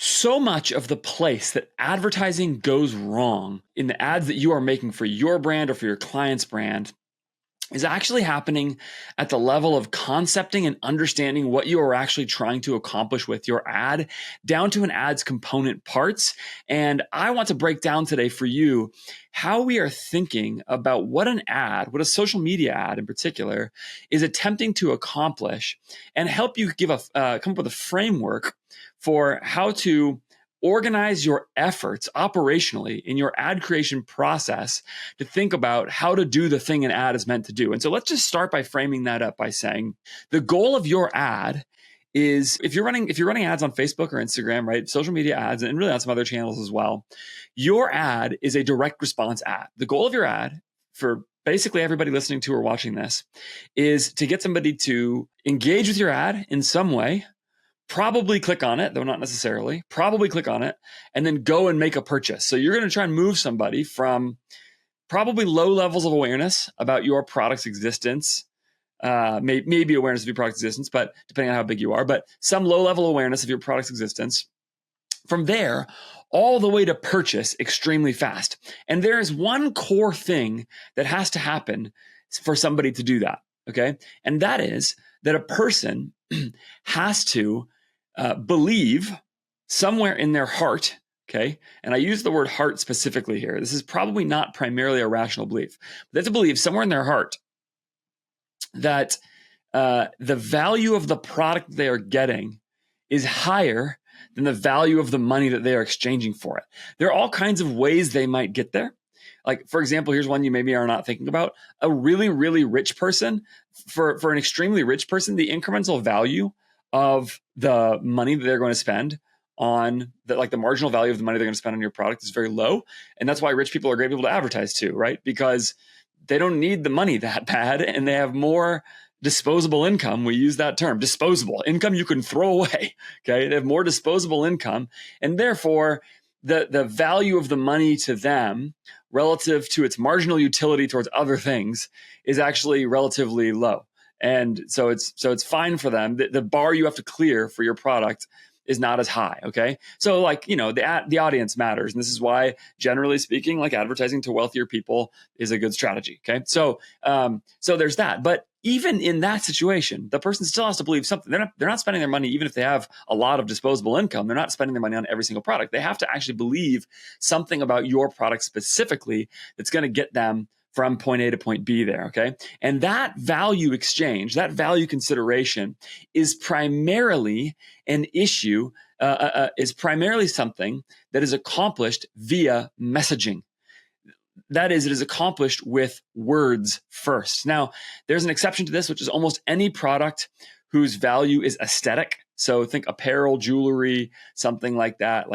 So much of the place that advertising goes wrong in the ads that you are making for your brand or for your client's brand is actually happening at the level of concepting and understanding what you are actually trying to accomplish with your ad down to an ad's component parts. And I want to break down today for you how we are thinking about what an ad, what a social media ad in particular, is attempting to accomplish, and help you come up with a framework for how to organize your efforts operationally in your ad creation process to think about how to do the thing an ad is meant to do. And so let's just start by framing that up by saying the goal of your ad is, if you're running ads on Facebook or Instagram, right, social media ads, and really on some other channels as well, your ad is a direct response ad. The goal of your ad, for basically everybody listening to or watching this, is to get somebody to engage with your ad in some way, probably click on it, though not necessarily, probably click on it, and then go and make a purchase. So you're going to try and move somebody from probably low levels of awareness about your product's existence, maybe awareness of your product's existence, but depending on how big you are, but some low level awareness of your product's existence. From there, all the way to purchase extremely fast. And there is one core thing that has to happen for somebody to do that, okay? And that is that a person has to believe somewhere in their heart, okay? And I use the word heart specifically here. This is probably not primarily a rational belief. They have to believe somewhere in their heart that the value of the product they are getting is higher than the value of the money that they are exchanging for it. There are all kinds of ways they might get there. Like, for example, here's one you maybe are not thinking about. A really, really rich person, for an extremely rich person, the incremental value of the money that they're going to spend on the marginal value of the money they're going to spend on your product is very low. And that's why rich people are great people to advertise to, right? Because they don't need the money that bad and they have more disposable income. We use that term, disposable income you can throw away. Okay. They have more disposable income. And therefore, the value of the money to them relative to its marginal utility towards other things is actually relatively low. And so it's fine for them. The bar you have to clear for your product is not as high. Okay. So the audience matters. And this is why, generally speaking, like advertising to wealthier people is a good strategy. Okay. So there's that. But even in that situation, the person still has to believe something. They're not spending their money, even if they have a lot of disposable income. They're not spending their money on every single product. They have to actually believe something about your product specifically that's going to get them from point A to point B there, okay? And that value exchange, that value consideration is primarily an issue, is primarily something that is accomplished via messaging. That is, it is accomplished with words first. Now, there's an exception to this, which is almost any product whose value is aesthetic. So think apparel, jewelry, something like that.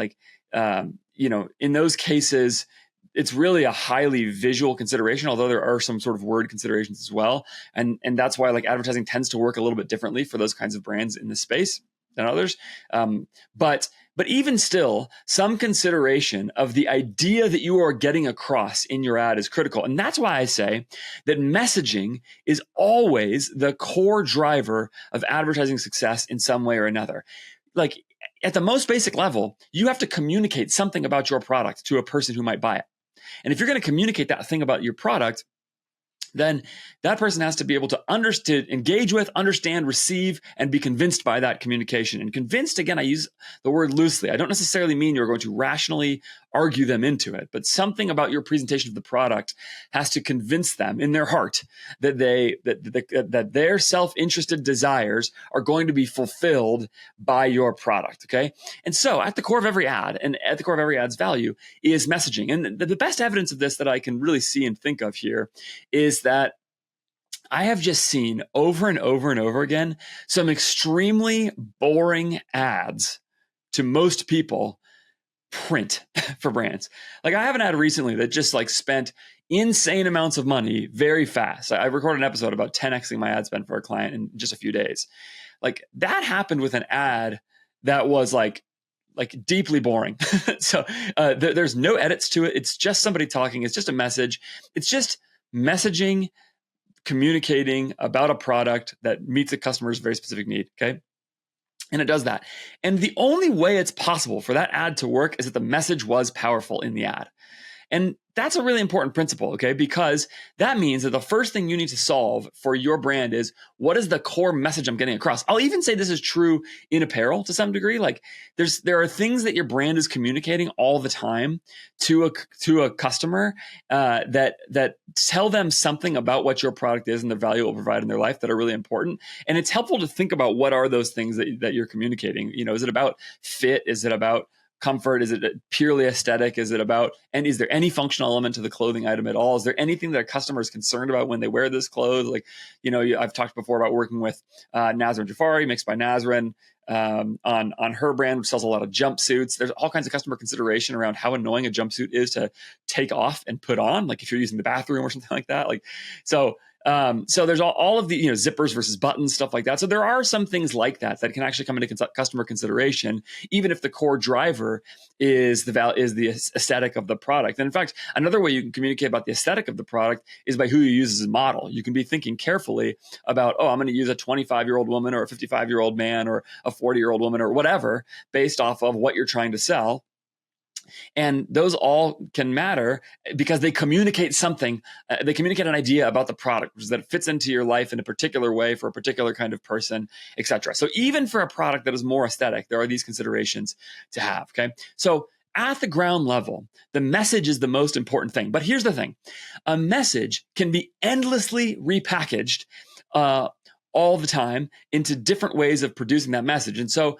In those cases, it's really a highly visual consideration, although there are some sort of word considerations as well. And that's why advertising tends to work a little bit differently for those kinds of brands in this space than others. But even still, some consideration of the idea that you are getting across in your ad is critical. And that's why I say that messaging is always the core driver of advertising success in some way or another. Like at the most basic level, you have to communicate something about your product to a person who might buy it. And if you're going to communicate that thing about your product, then that person has to be able to engage with, understand, receive, and be convinced by that communication. And convinced, again, I use the word loosely. I don't necessarily mean you're going to rationally argue them into it, but something about your presentation of the product has to convince them in their heart that that their self-interested desires are going to be fulfilled by your product. Okay. And so at the core of every ad, and at the core of every ad's value, is messaging. And the best evidence of this that I can really see and think of here is that I have just seen over and over and over again some extremely boring ads to most people print for brands. Like I have an ad recently that just spent insane amounts of money very fast. I recorded an episode about 10xing my ad spend for a client in just a few days. Like that happened with an ad that was like deeply boring. So there's no edits to it. It's just somebody talking. It's just a message. It's just messaging, communicating about a product that meets a customer's very specific need. Okay. And it does that. And the only way it's possible for that ad to work is that the message was powerful in the ad. And that's a really important principle, okay? Because that means that the first thing you need to solve for your brand is, what is the core message I'm getting across? I'll even say this is true in apparel to some degree. Like there are things that your brand is communicating all the time to a customer that tell them something about what your product is and the value it will provide in their life that are really important. And it's helpful to think about what are those things that you're communicating. Is it about fit? Is it about comfort? Is it purely aesthetic? Is it about, and is there any functional element to the clothing item at all? Is there anything that a customer is concerned about when they wear this clothes? Like, I've talked before about working with Nazrin Jafari, Mixed by Nazrin, on her brand, which sells a lot of jumpsuits. There's all kinds of customer consideration around how annoying a jumpsuit is to take off and put on, like if you're using the bathroom or something like that. So there's all of the zippers versus buttons, stuff like that. So there are some things like that can actually come into customer consideration, even if the core driver is the aesthetic of the product. And in fact, another way you can communicate about the aesthetic of the product is by who you use as a model. You can be thinking carefully about, I'm going to use a 25-year-old woman or a 55-year-old man or a 40-year-old woman or whatever, based off of what you're trying to sell. And those all can matter because they communicate something. They communicate an idea about the product, which is that it fits into your life in a particular way for a particular kind of person, etc. So even for a product that is more aesthetic, there are these considerations to have. Okay. So at the ground level, the message is the most important thing. But here's the thing. A message can be endlessly repackaged all the time into different ways of producing that message. And so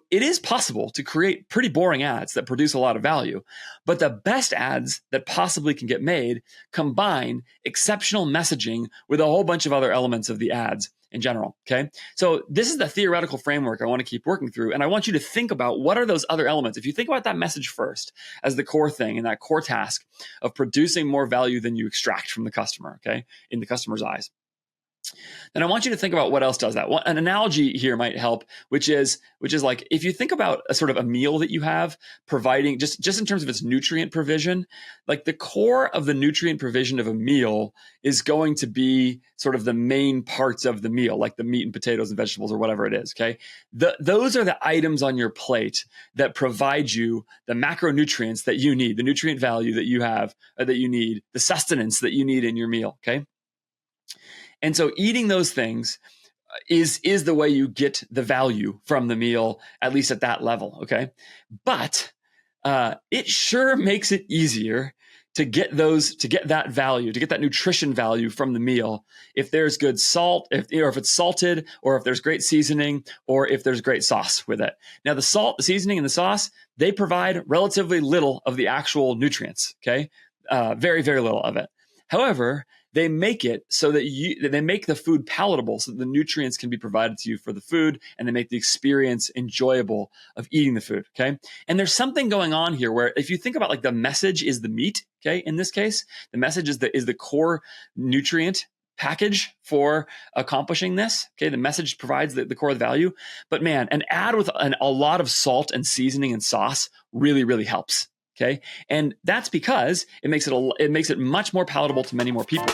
it is possible to create pretty boring ads that produce a lot of value, but the best ads that possibly can get made combine exceptional messaging with a whole bunch of other elements of the ads in general, okay? So this is the theoretical framework I want to keep working through, and I want you to think about what are those other elements. If you think about that message first as the core thing and that core task of producing more value than you extract from the customer, okay, in the customer's eyes, then I want you to think about what else does that. An analogy here might help, which is like if you think about a sort of a meal that you have providing just in terms of its nutrient provision, like the core of the nutrient provision of a meal is going to be sort of the main parts of the meal, like the meat and potatoes and vegetables or whatever it is. Okay, those are the items on your plate that provide you the macronutrients that you need, the nutrient value that you have, that you need, the sustenance that you need in your meal. Okay. And so eating those things is the way you get the value from the meal, at least at that level, okay? But it sure makes it easier to get that value, to get that nutrition value from the meal if there's good salt, if it's salted, or if there's great seasoning, or if there's great sauce with it. Now, the salt, the seasoning, and the sauce, they provide relatively little of the actual nutrients, okay? Very, very little of it. However, they make it so that they make the food palatable so that the nutrients can be provided to you for the food, and they make the experience enjoyable of eating the food, okay? And there's something going on here where if you think about like the message is the meat, okay? In this case, the message is the core nutrient package for accomplishing this, okay? The message provides the core of the value. But man, an ad with a lot of salt and seasoning and sauce really, really helps. Okay, and that's because it makes it much more palatable to many more people.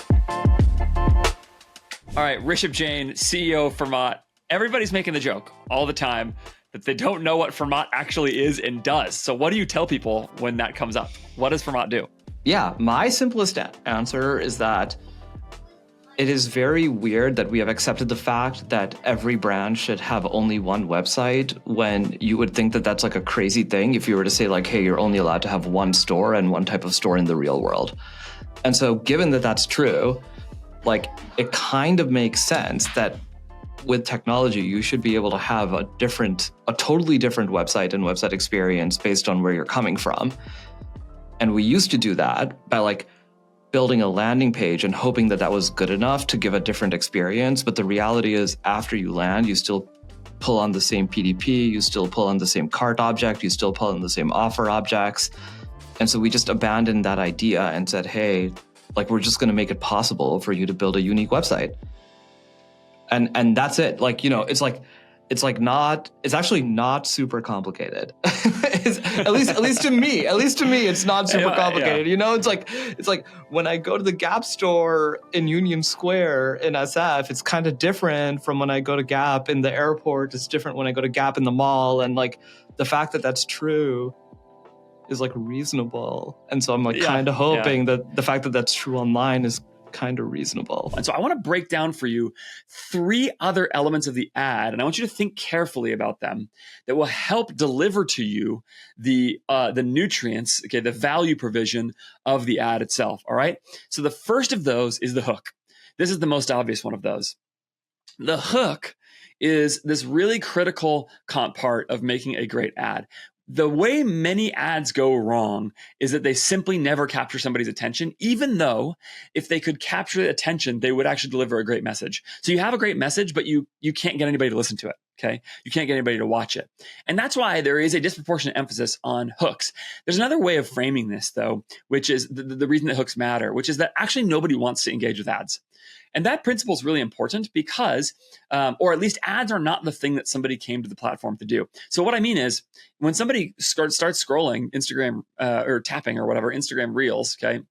All right, Rishabh Jain, CEO of FERMAT. Everybody's making the joke all the time that they don't know what FERMAT actually is and does. So what do you tell people when that comes up? What does FERMAT do? Yeah, my simplest answer is that it is very weird that we have accepted the fact that every brand should have only one website, when you would think that that's like a crazy thing if you were to say like, hey, you're only allowed to have one store and one type of store in the real world. And so given that that's true, like it kind of makes sense that with technology, you should be able to have a totally different website and website experience based on where you're coming from. And we used to do that by like building a landing page and hoping that was good enough to give a different experience. But the reality is after you land, you still pull on the same PDP, you still pull on the same cart object, you still pull on the same offer objects. And so we just abandoned that idea and said, hey, like we're just going to make it possible for you to build a unique website. And that's it. Like, it's like it's actually not super complicated. At least to me, it's not super complicated. Yeah. It's like when I go to the Gap store in Union Square in SF, it's kind of different from when I go to Gap in the airport. It's different when I go to Gap in the mall. And like the fact that that's true is like reasonable. And so I'm like kind of hoping that the fact that that's true online is kind of reasonable. And so I want to break down for you 3 other elements of the ad, and I want you to think carefully about them that will help deliver to you the nutrients, okay, the value provision of the ad itself. All right. So the first of those is the hook. This is the most obvious one of those. The hook is this really critical part of making a great ad. The way many ads go wrong is that they simply never capture somebody's attention, even though if they could capture the attention, they would actually deliver a great message. So you have a great message, but you can't get anybody to listen to it. Okay. You can't get anybody to watch it. And that's why there is a disproportionate emphasis on hooks. There's another way of framing this, though, which is the reason that hooks matter, which is that actually nobody wants to engage with ads. And that principle is really important because, or at least ads are not the thing that somebody came to the platform to do. So what I mean is when somebody starts scrolling Instagram or tapping or whatever, Instagram Reels, okay,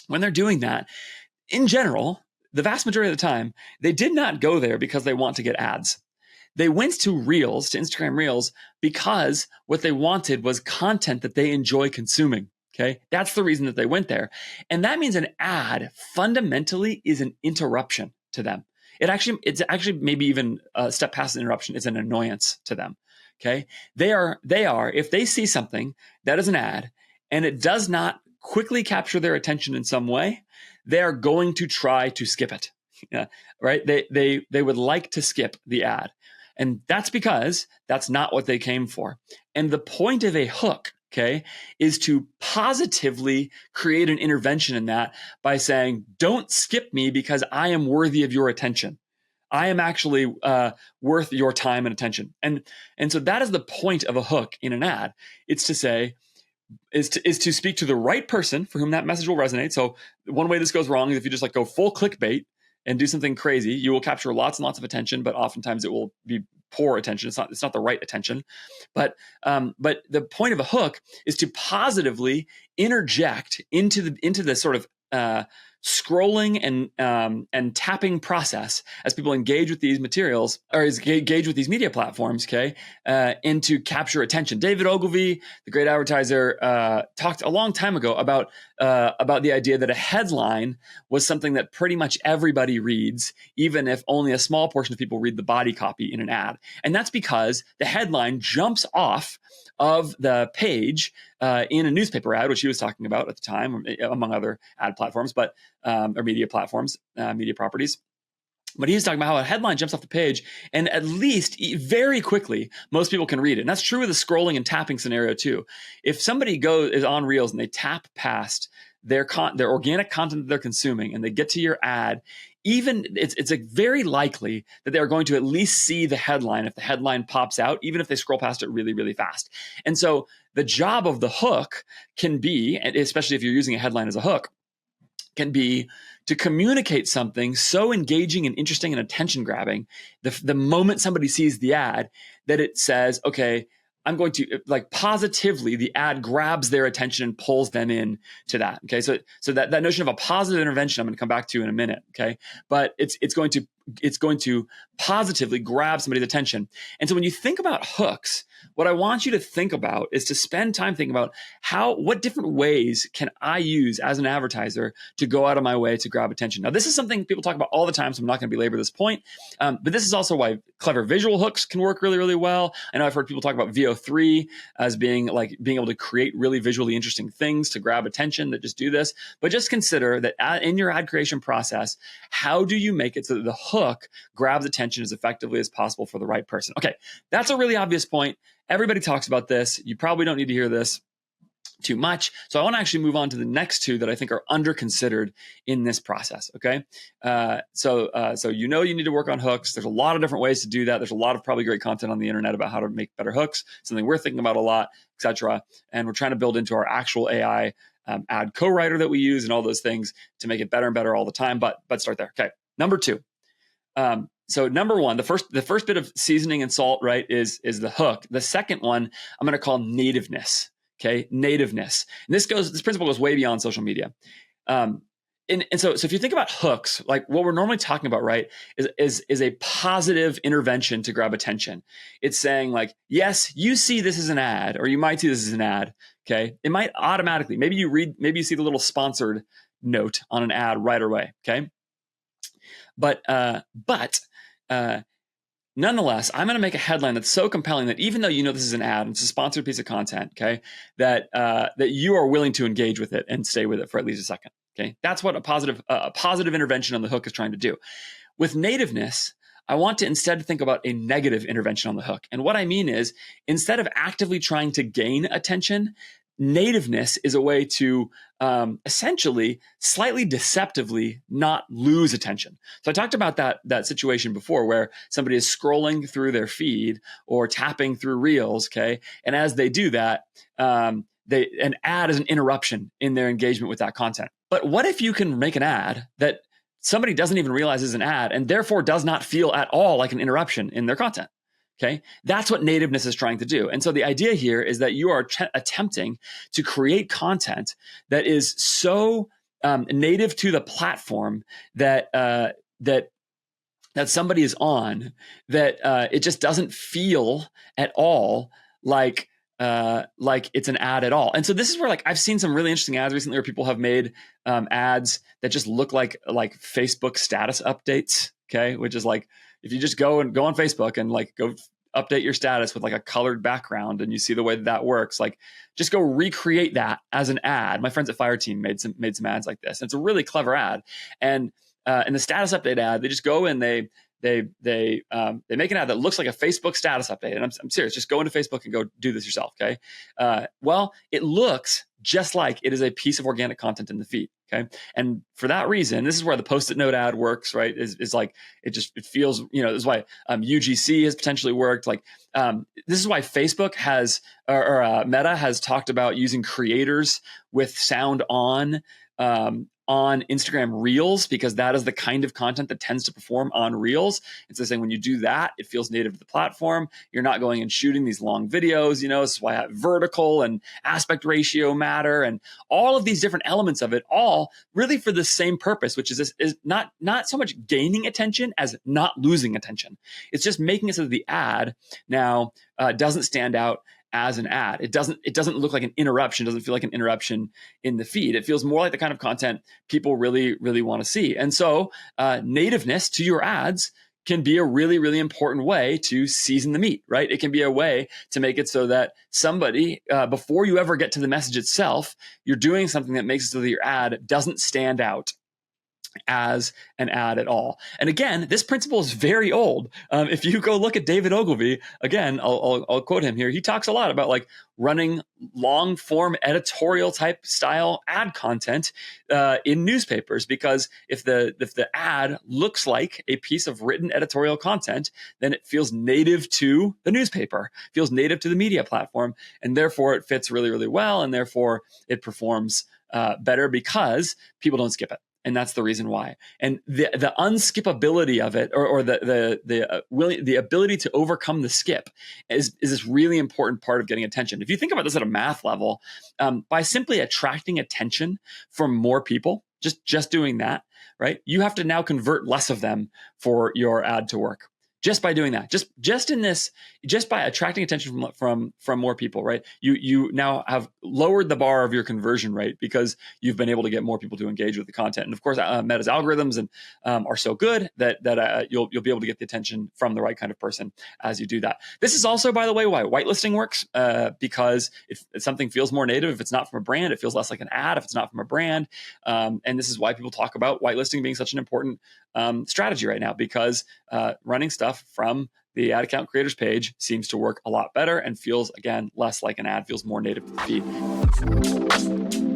when they're doing that, in general, the vast majority of the time, they did not go there because they want to get ads. They went to Reels, to Instagram Reels, because what they wanted was content that they enjoy consuming. Okay, that's the reason that they went there. And that means an ad fundamentally is an interruption to them. It's actually maybe even a step past an interruption. It's an annoyance to them. Okay, they are, if they see something that is an ad and it does not quickly capture their attention in some way, they are going to try to skip it. Yeah, right? They would like to skip the ad. And that's because that's not what they came for. And the point of a hook, okay, is to positively create an intervention in that by saying, don't skip me because I am worthy of your attention. I am actually worth your time and attention. And so that is the point of a hook in an ad. It's to say, is to speak to the right person for whom that message will resonate. So one way this goes wrong is if you just like go full clickbait and do something crazy, you will capture lots and lots of attention, but oftentimes it will be poor attention. It's not the right attention. But the point of a hook is to positively interject into the sort of scrolling and tapping process as people engage with these materials or engage with these media platforms, okay, and to capture attention. David Ogilvy, the great advertiser, talked a long time ago about the idea that a headline was something that pretty much everybody reads, even if only a small portion of people read the body copy in an ad. And that's because the headline jumps off of the page in a newspaper ad, which he was talking about at the time, among other ad platforms, but or media platforms, media properties. But he's talking about how a headline jumps off the page and at least very quickly, most people can read it. And that's true with the scrolling and tapping scenario too. If somebody is on Reels and they tap past their organic content that they're consuming and they get to your ad, even it's like very likely that they're going to at least see the headline if the headline pops out, even if they scroll past it really, really fast. And so the job of the hook can be, especially if you're using a headline as a hook, can be to communicate something so engaging and interesting and attention grabbing the moment somebody sees the ad that it says, okay, I'm going to like positively, the ad grabs their attention and pulls them in to that. Okay. So that notion of a positive intervention, I'm going to come back to in a minute. Okay. But it's going to positively grab somebody's attention. And so when you think about hooks, what I want you to think about is to spend time thinking about what different ways can I use as an advertiser to go out of my way to grab attention. Now, this is something people talk about all the time, so I'm not going to belabor this point. But this is also why clever visual hooks can work really, really well. I know I've heard people talk about VO3 as being able to create really visually interesting things to grab attention that just do this. But just consider that in your ad creation process, how do you make it so that the hook grabs attention as effectively as possible for the right person? Okay, that's a really obvious point. Everybody talks about this. You probably don't need to hear this too much. So I want to actually move on to the next two that I think are under considered in this process. Okay. So you need to work on hooks. There's a lot of different ways to do that. There's a lot of probably great content on the internet about how to make better hooks, something we're thinking about a lot, etc. And we're trying to build into our actual AI ad co-writer that we use and all those things to make it better and better all the time. But start there. Okay. Number two. So number one, the first bit of seasoning and salt, right, is the hook. The second one I'm going to call nativeness. Okay, nativeness. And this principle goes way beyond social media. And so if you think about hooks, like what we're normally talking about, right, is a positive intervention to grab attention. It's saying like, yes, you see this as an ad, or you might see this as an ad. Okay, it might automatically, maybe you see the little sponsored note on an ad right away. Okay, but nonetheless, I'm going to make a headline that's so compelling that even though you know this is an ad, it's a sponsored piece of content, okay, that you are willing to engage with it and stay with it for at least a second. Okay, that's what a positive intervention on the hook is trying to do. With nativeness, I want to instead think about a negative intervention on the hook. And what I mean is, instead of actively trying to gain attention, nativeness is a way to essentially slightly deceptively not lose attention. So I talked about that situation before where somebody is scrolling through their feed or tapping through reels, okay? And as they do that, an ad is an interruption in their engagement with that content. But what if you can make an ad that somebody doesn't even realize is an ad and therefore does not feel at all like an interruption in their content? Okay, that's what nativeness is trying to do. And so the idea here is that you are attempting to create content that is so native to the platform that somebody is on, that it just doesn't feel at all like it's an ad at all. And so this is where, like, I've seen some really interesting ads recently where people have made ads that just look like Facebook status updates. Okay, which is like, if you just go on Facebook and like go update your status with like a colored background and you see the way that works, like just go recreate that as an ad. My friends at Fireteam made some ads like this. And it's a really clever ad. And in the status update ad, they just go and they make an ad that looks like a Facebook status update. And I'm serious, just go into Facebook and go do this yourself. Okay. Well, it looks just like it is a piece of organic content in the feed. Okay. And for that reason, this is where the Post-it note ad works, right? Is like, it feels, this is why UGC has potentially worked. Like, this is why Facebook has, or Meta has talked about using creators with sound on Instagram Reels, because that is the kind of content that tends to perform on Reels. It's the same. When you do that, it feels native to the platform. You're not going and shooting these long videos. This is why vertical and aspect ratio matter, and all of these different elements of it, all really for the same purpose, which is not so much gaining attention as not losing attention. It's just making it so that the ad now doesn't stand out as an ad. It doesn't look like an interruption. It doesn't feel like an interruption in the feed. It feels more like the kind of content people really, really want to see. And so nativeness to your ads can be a really, really important way to season the meat, right? It can be a way to make it so that somebody, before you ever get to the message itself, you're doing something that makes it so that your ad doesn't stand out as an ad at all. And again, this principle is very old. If you go look at David Ogilvy, again, I'll quote him here. He talks a lot about like running long form editorial type style ad content in newspapers, because if the ad looks like a piece of written editorial content, then it feels native to the newspaper, feels native to the media platform, and therefore it fits really, really well, and therefore it performs better because people don't skip it. And that's the reason why. And the unskippability of it, or the ability to overcome the skip, is this really important part of getting attention. If you think about this at a math level, by simply attracting attention from more people, just doing that, right? You have to now convert less of them for your ad to work. Just by doing that, just by attracting attention from more people, right? You now have lowered the bar of your conversion rate because you've been able to get more people to engage with the content. And of course, Meta's algorithms are so good that you'll be able to get the attention from the right kind of person as you do that. This is also, by the way, why whitelisting works, because if something feels more native, if it's not from a brand, it feels less like an ad if it's not from a brand. And this is why people talk about whitelisting being such an important strategy right now, because running stuff from the ad account creators page seems to work a lot better and feels, again, less like an ad, feels more native to the feed.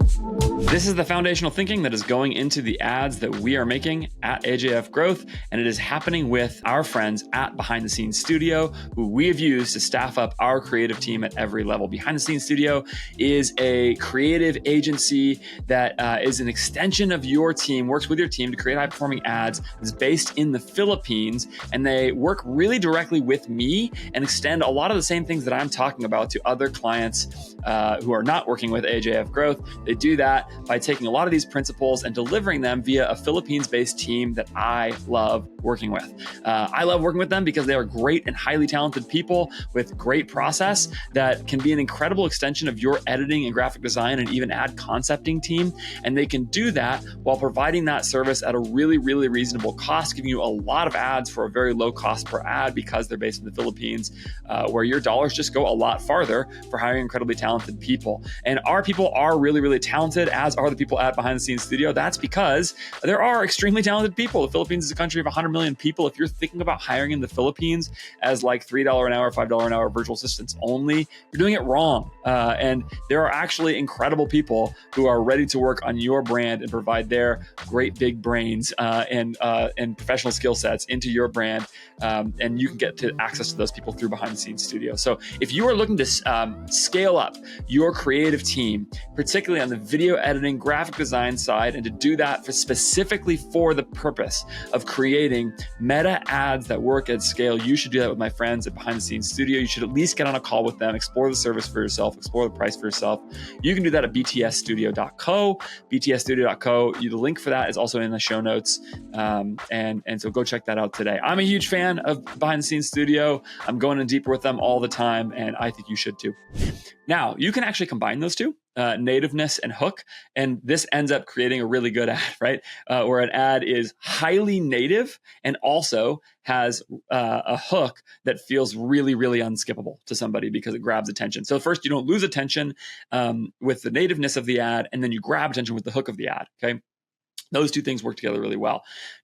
This is the foundational thinking that is going into the ads that we are making at AJF Growth, and it is happening with our friends at Behind the Scenes Studio, who we have used to staff up our creative team at every level. Behind the Scenes Studio is a creative agency that is an extension of your team, works with your team to create high-performing ads. It's based in the Philippines, and they work really directly with me and extend a lot of the same things that I'm talking about to other clients who are not working with AJF Growth. They do that by taking a lot of these principles and delivering them via a Philippines-based team that I love working with. I love working with them because they are great and highly talented people with great process that can be an incredible extension of your editing and graphic design and even ad concepting team. And they can do that while providing that service at a really, really reasonable cost, giving you a lot of ads for a very low cost per ad because they're based in the Philippines, where your dollars just go a lot farther for hiring incredibly talented people. And our people are really, really talented, as are the people at Behind the Scenes Studio. That's because there are extremely talented people. The Philippines is a country of 100 million people. If you're thinking about hiring in the Philippines as like $3 an hour, $5 an hour virtual assistants only, you're doing it wrong. And there are actually incredible people who are ready to work on your brand and provide their great big brains and professional skill sets into your brand. And you can get to access to those people through Behind the Scenes Studio. So if you are looking to scale up your creative team, particularly on the video editing, graphic design side, and to do that specifically for the purpose of creating meta ads that work at scale, you should do that with my friends at Behind the Scenes Studio. You should at least get on a call with them, explore the service for yourself, explore the price for yourself. You can do that at btsstudio.co, btsstudio.co. The link for that is also in the show notes. And so go check that out today. I'm a huge fan of Behind the Scenes Studio. I'm going in deeper with them all the time, and I think you should too. Now, you can actually combine those two, nativeness and hook, and this ends up creating a really good ad, right? Where an ad is highly native and also has a hook that feels really, really unskippable to somebody because it grabs attention. So first, you don't lose attention with the nativeness of the ad, and then you grab attention with the hook of the ad, okay? Those two things work together really well.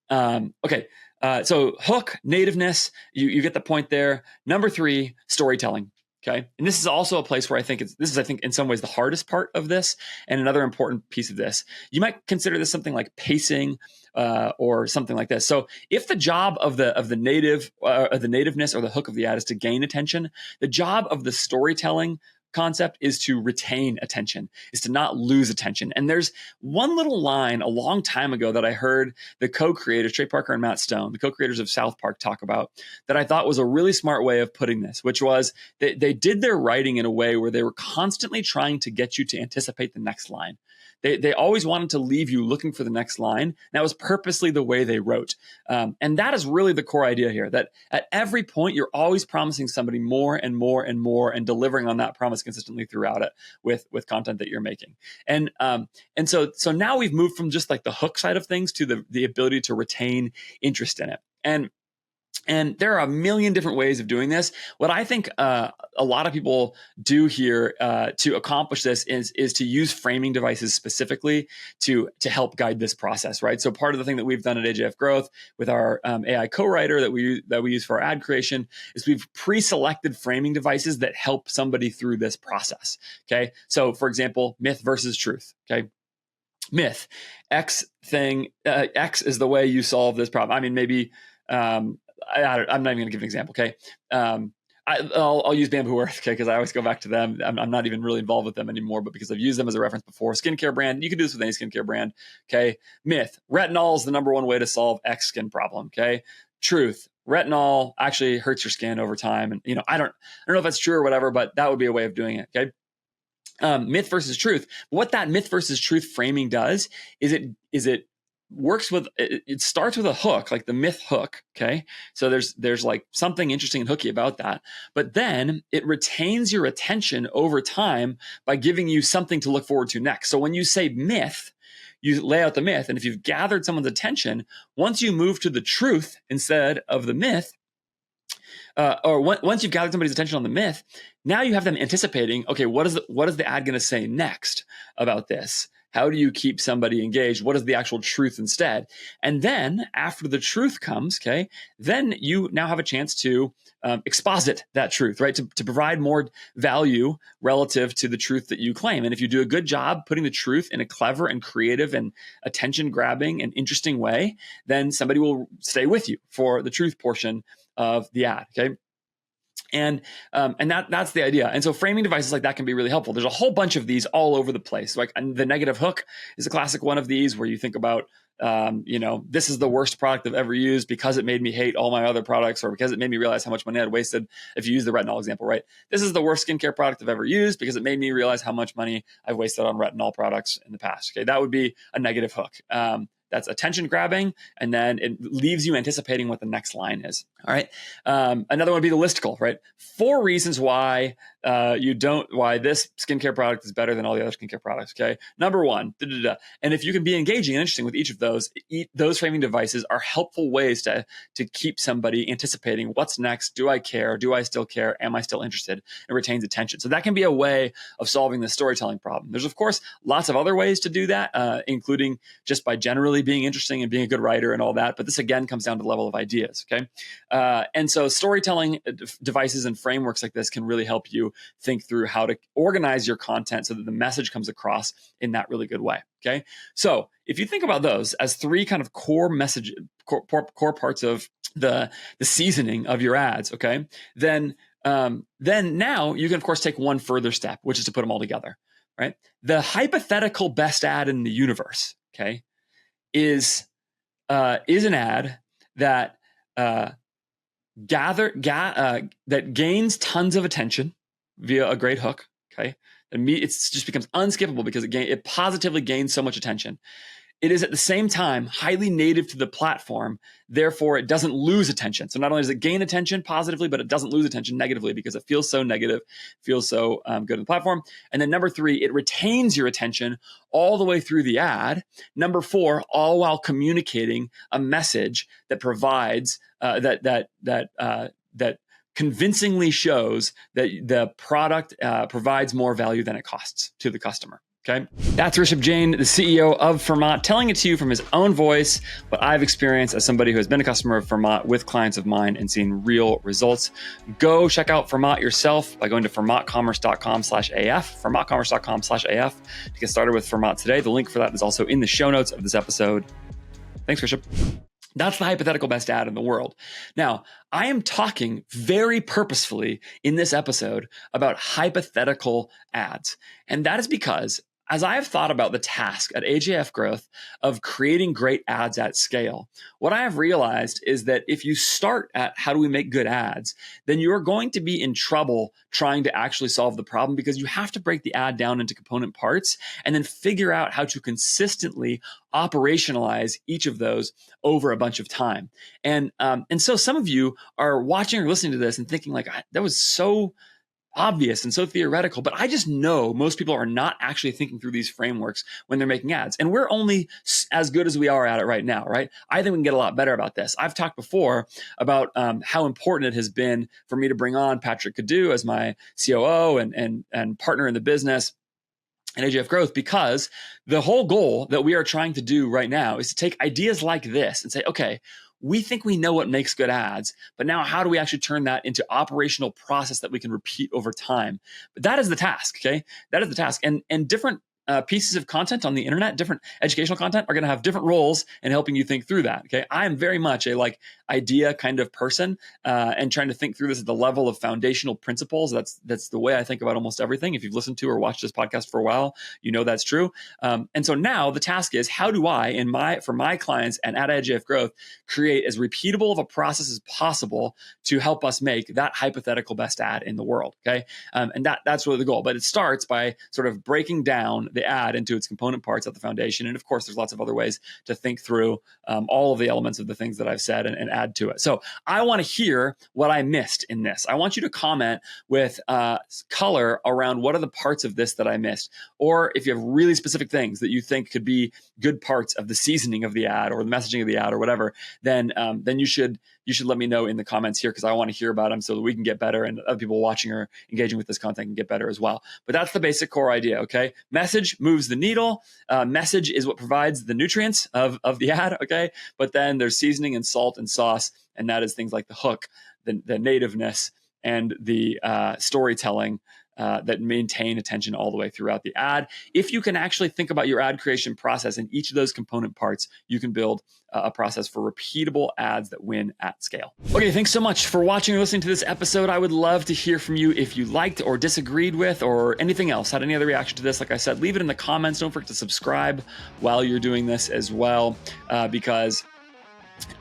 So hook, nativeness, you get the point there. Number 3, storytelling. Okay. And this is also a place where I think in some ways the hardest part of this, and another important piece of this. You might consider this something like pacing or something like this. So if the job of the nativeness or the hook of the ad is to gain attention, the job of the storytelling concept is to retain attention, is to not lose attention. And there's one little line a long time ago that I heard the co-creators, Trey Parker and Matt Stone, the co-creators of South Park, talk about that I thought was a really smart way of putting this, which was they did their writing in a way where they were constantly trying to get you to anticipate the next line. They always wanted to leave you looking for the next line. That was purposely the way they wrote. And that is really the core idea here, that at every point, you're always promising somebody more and more and more and delivering on that promise consistently throughout it with content that you're making. And so now we've moved from just like the hook side of things to the ability to retain interest in it. And there are a million different ways of doing this. What I think a lot of people do here to accomplish this is to use framing devices specifically to help guide this process, right? So part of the thing that we've done at AJF Growth with our AI co-writer that we use for our ad creation is we've pre-selected framing devices that help somebody through this process. Okay, so for example, myth versus truth. Okay. Myth, X thing, X is the way you solve this problem. I mean, maybe. I'm not even going to give an example, okay? I'll use Bamboo Earth, okay, because I always go back to them. I'm not even really involved with them anymore, but because I've used them as a reference before. Skincare brand, you can do this with any skincare brand, okay? Myth, retinol is the number one way to solve X skin problem, okay? Truth, retinol actually hurts your skin over time. And, I don't know if that's true or whatever, but that would be a way of doing it, okay? Myth versus truth. What that myth versus truth framing does is it works with, it starts with a hook, like the myth hook. Okay. So there's like something interesting and hooky about that, but then it retains your attention over time by giving you something to look forward to next. So when you say myth, you lay out the myth. And if you've gathered someone's attention, once you move to the truth instead of the myth, once you've gathered somebody's attention on the myth, now you have them anticipating, okay, what is the ad going to say next about this? How do you keep somebody engaged? What is the actual truth instead? And then after the truth comes, okay, then you now have a chance to exposit that truth, right? To provide more value relative to the truth that you claim. And if you do a good job putting the truth in a clever and creative and attention grabbing and interesting way, then somebody will stay with you for the truth portion of the ad. Okay. And that's the idea. And so framing devices like that can be really helpful. There's a whole bunch of these all over the place. Like the negative hook is a classic one of these, where you think about, this is the worst product I've ever used because it made me hate all my other products, or because it made me realize how much money I'd wasted. If you use the retinol example, right? This is the worst skincare product I've ever used because it made me realize how much money I've wasted on retinol products in the past. Okay, that would be a negative hook. That's attention grabbing, and then it leaves you anticipating what the next line is. All right. Another one would be the listicle, right? 4 reasons why why this skincare product is better than all the other skincare products. Okay. Number 1, and if you can be engaging and interesting with each of those framing devices are helpful ways to keep somebody anticipating what's next. Do I care? Do I still care? Am I still interested? It retains attention. So that can be a way of solving the storytelling problem. There's of course lots of other ways to do that, including just by generally being interesting and being a good writer and all that. But this again comes down to the level of ideas. Okay. And so storytelling devices and frameworks like this can really help you think through how to organize your content so that the message comes across in that really good way. Okay. So if you think about those as 3 kind of core parts of the seasoning of your ads, okay, then now you can of course take one further step, which is to put them all together, right? The hypothetical best ad in the universe, okay, is an ad that that gains tons of attention via a great hook. Okay, and it just becomes unskippable because it positively gains so much attention. It is at the same time highly native to the platform, therefore it doesn't lose attention. So not only does it gain attention positively, but it doesn't lose attention negatively because it feels so negative, feels so good on the platform. And then number 3, it retains your attention all the way through the ad. Number 4, all while communicating a message that provides that convincingly shows that the product provides more value than it costs to the customer. Okay, that's Rishabh Jain, the CEO of FERMAT, telling it to you from his own voice, what I've experienced as somebody who has been a customer of FERMAT with clients of mine and seen real results. Go check out FERMAT yourself by going to fermatcommerce.com/AF, fermatcommerce.com/AF to get started with FERMAT today. The link for that is also in the show notes of this episode. Thanks, Rishabh. That's the hypothetical best ad in the world. Now, I am talking very purposefully in this episode about hypothetical ads. And that is because as I have thought about the task at AJF Growth of creating great ads at scale, what I have realized is that if you start at how do we make good ads, then you're going to be in trouble trying to actually solve the problem because you have to break the ad down into component parts and then figure out how to consistently operationalize each of those over a bunch of time. And so some of you are watching or listening to this and thinking like, that was so obvious and so theoretical, but I just know most people are not actually thinking through these frameworks when they're making ads. And we're only as good as we are at it right now, right? I think we can get a lot better about this. I've talked before about how important it has been for me to bring on Patrick Cadu as my COO and partner in the business at AJF Growth, because the whole goal that we are trying to do right now is to take ideas like this and say, okay, we think we know what makes good ads, but now how do we actually turn that into operational process that we can repeat over time? But that is the task, okay? That is the task. And different pieces of content on the internet, different educational content are going to have different roles in helping you think through that, okay? I am very much a idea kind of person and trying to think through this at the level of foundational principles. That's the way I think about almost everything. If you've listened to or watched this podcast for a while, you know that's true. And so now the task is, how do I, for my clients and at AJF Growth, create as repeatable of a process as possible to help us make that hypothetical best ad in the world, okay? And that's really the goal. But it starts by sort of breaking down the ad into its component parts at the foundation. And of course, there's lots of other ways to think through all of the elements of the things that I've said and add to it. So I want to hear what I missed in this. I want you to comment with color around what are the parts of this that I missed. Or if you have really specific things that you think could be good parts of the seasoning of the ad or the messaging of the ad or whatever, then you should you should let me know in the comments here, because I want to hear about them so that we can get better and other people watching or engaging with this content can get better as well. But that's the basic core idea, okay? Message moves the needle. Message is what provides the nutrients of the ad, okay? But then there's seasoning and salt and sauce, and that is things like the hook, the nativeness, and the storytelling that maintain attention all the way throughout the ad. If you can actually think about your ad creation process in each of those component parts, you can build a process for repeatable ads that win at scale. Okay, thanks so much for watching or listening to this episode. I would love to hear from you if you liked or disagreed with or anything else, had any other reaction to this. Like I said, leave it in the comments. Don't forget to subscribe while you're doing this as well, because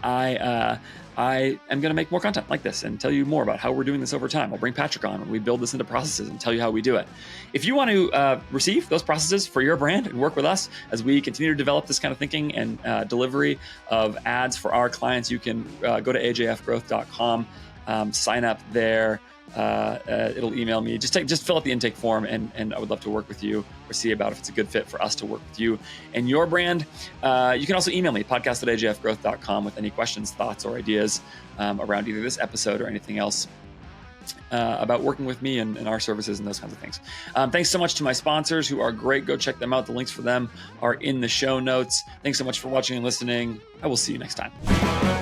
I am going to make more content like this and tell you more about how we're doing this over time. I'll bring Patrick on when we build this into processes and tell you how we do it. If you want to receive those processes for your brand and work with us as we continue to develop this kind of thinking and delivery of ads for our clients, you can go to ajfgrowth.com, sign up there. It'll email me. Just fill out the intake form, and I would love to work with you or see about if it's a good fit for us to work with you and your brand. You can also email me, podcast@ajfgrowth.com, with any questions, thoughts, or ideas around either this episode or anything else about working with me and our services and those kinds of things. Thanks so much to my sponsors, who are great. Go check them out. The links for them are in the show notes. Thanks so much for watching and listening. I will see you next time.